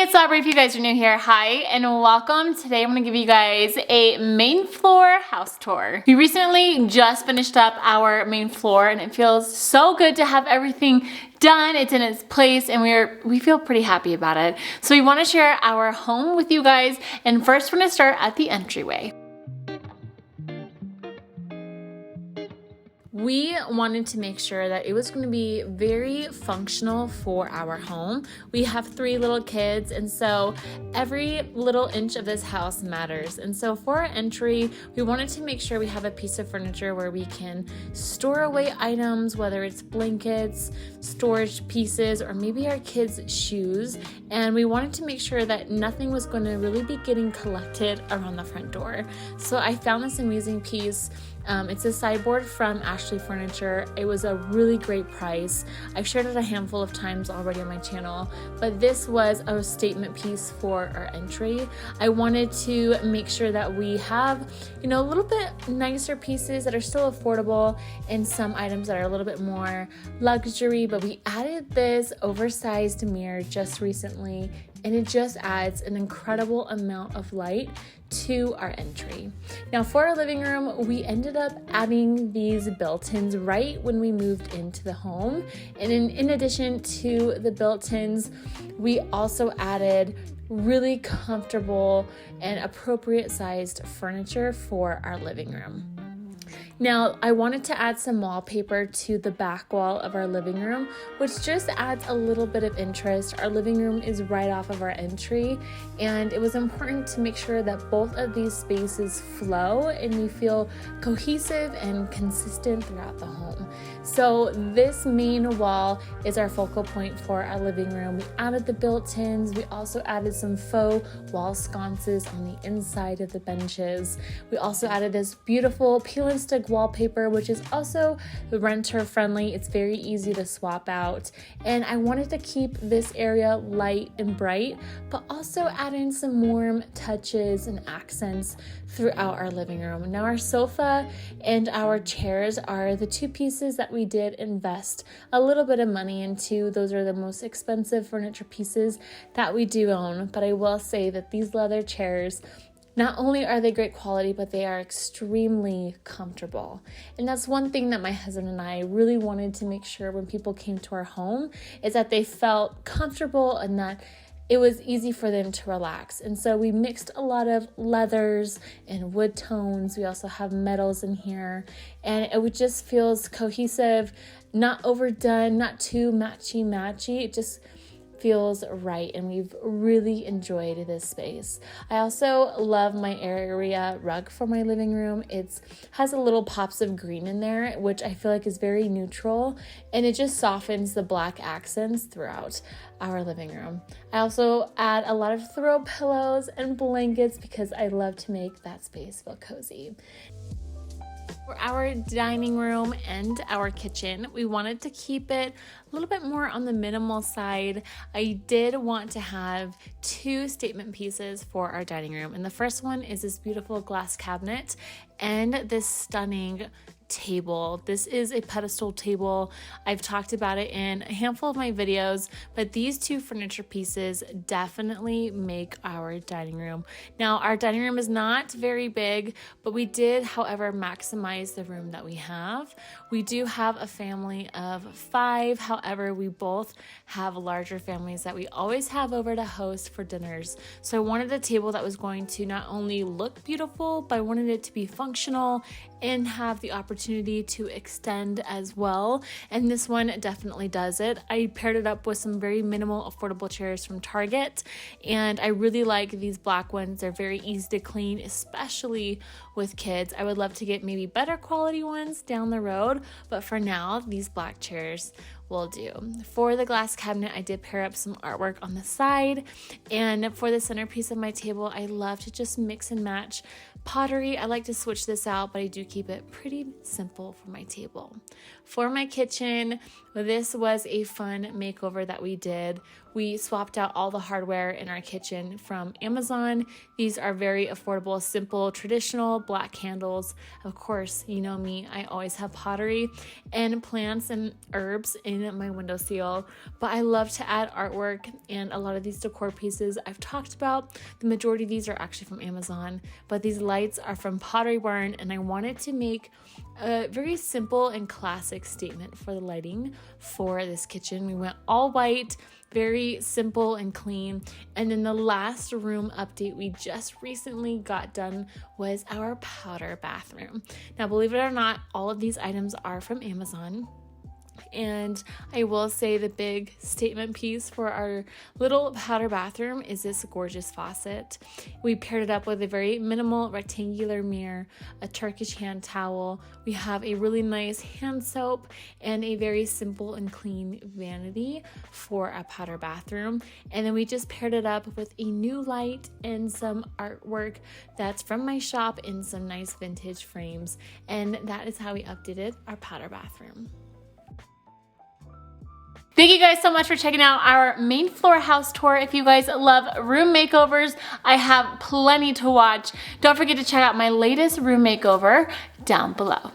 it's Aubrey if you guys are new here. Hi and welcome. Today I'm going to give you guys a main floor house tour. We recently just finished up our main floor and it feels so good to have everything done. It's in its place and we feel pretty happy about it. So we want to share our home with you guys, and first we're going to start at the entryway. We wanted to make sure that it was going to be very functional for our home. We have 3 little kids, and so every little inch of this house matters. And so for our entry, we wanted to make sure we have a piece of furniture where we can store away items, whether it's blankets, storage pieces, or maybe our kids' shoes. And we wanted to make sure that nothing was going to really be getting collected around the front door. So I found this amazing piece. It's a sideboard from Ashley Furniture. It was a really great price. I've shared it a handful of times already on my channel, but this was a statement piece for our entry. I wanted to make sure that we have, a little bit nicer pieces that are still affordable and some items that are a little bit more luxury, but we added this oversized mirror just recently, and it just adds an incredible amount of light to our entry. Now for our living room, we ended up adding these built-ins right when we moved into the home. And in addition to the built-ins, we also added really comfortable and appropriate sized furniture for our living room. Now, I wanted to add some wallpaper to the back wall of our living room, which just adds a little bit of interest. Our living room is right off of our entry, and it was important to make sure that both of these spaces flow and we feel cohesive and consistent throughout the home. So this main wall is our focal point for our living room. We added the built-ins. We also added some faux wall sconces on the inside of the benches. We also added this beautiful peel and stick wallpaper, which is also renter friendly. It's very easy to swap out, and I wanted to keep this area light and bright, but also add in some warm touches and accents throughout our living room. Now our sofa and our chairs are the 2 pieces that we did invest a little bit of money into. Those are the most expensive furniture pieces that we do own, but I will say that these leather chairs, not only are they great quality, but they are extremely comfortable. And that's one thing that my husband and I really wanted to make sure when people came to our home, is that they felt comfortable and that it was easy for them to relax. And so we mixed a lot of leathers and wood tones. We also have metals in here, and it just feels cohesive, not overdone, not too matchy. It just feels right, and we've really enjoyed this space. I also love my area rug for my living room. It has a little pops of green in there, which I feel like is very neutral, and it just softens the black accents throughout our living room. I also add a lot of throw pillows and blankets because I love to make that space feel cozy. For our dining room and our kitchen, we wanted to keep it a little bit more on the minimal side. I did want to have 2 statement pieces for our dining room. And the first one is this beautiful glass cabinet and this stunning table. This is a pedestal table. I've talked about it in a handful of my videos, but these 2 furniture pieces definitely make our dining room. Now, our dining room is not very big, but we did, however, maximize the room that we have. We do have a family of 5. However, we both have larger families that we always have over to host for dinners. So I wanted a table that was going to not only look beautiful, but I wanted it to be functional and have the opportunity to extend as well. And this one definitely does it. I paired it up with some very minimal affordable chairs from Target, and I really like these black ones. They're very easy to clean, especially with kids. I would love to get maybe better quality ones down the road, but for now, these black chairs will do. For the glass cabinet, I did pair up some artwork on the side, and for the centerpiece of my table, I love to just mix and match pottery. I like to switch this out, but I do keep it pretty simple for my table. For my kitchen, this was a fun makeover that we did. We swapped out all the hardware in our kitchen from Amazon. These are very affordable, simple, traditional black candles. Of course, you know me, I always have pottery and plants and herbs in my windowsill, but I love to add artwork, and a lot of these decor pieces I've talked about, the majority of these are actually from Amazon, but these lights are from Pottery Barn, and I wanted to make a very simple and classic statement for the lighting for this kitchen. We went all white, very simple and clean. And then the last room update we just recently got done was our powder bathroom. Now, believe it or not, all of these items are from Amazon. And I will say the big statement piece for our little powder bathroom is this gorgeous faucet. We paired it up with a very minimal rectangular mirror, a Turkish hand towel. We have a really nice hand soap and a very simple and clean vanity for a powder bathroom. And then we just paired it up with a new light and some artwork that's from my shop in some nice vintage frames. And that is how we updated our powder bathroom. Thank you guys so much for checking out our main floor house tour. If you guys love room makeovers, I have plenty to watch. Don't forget to check out my latest room makeover down below.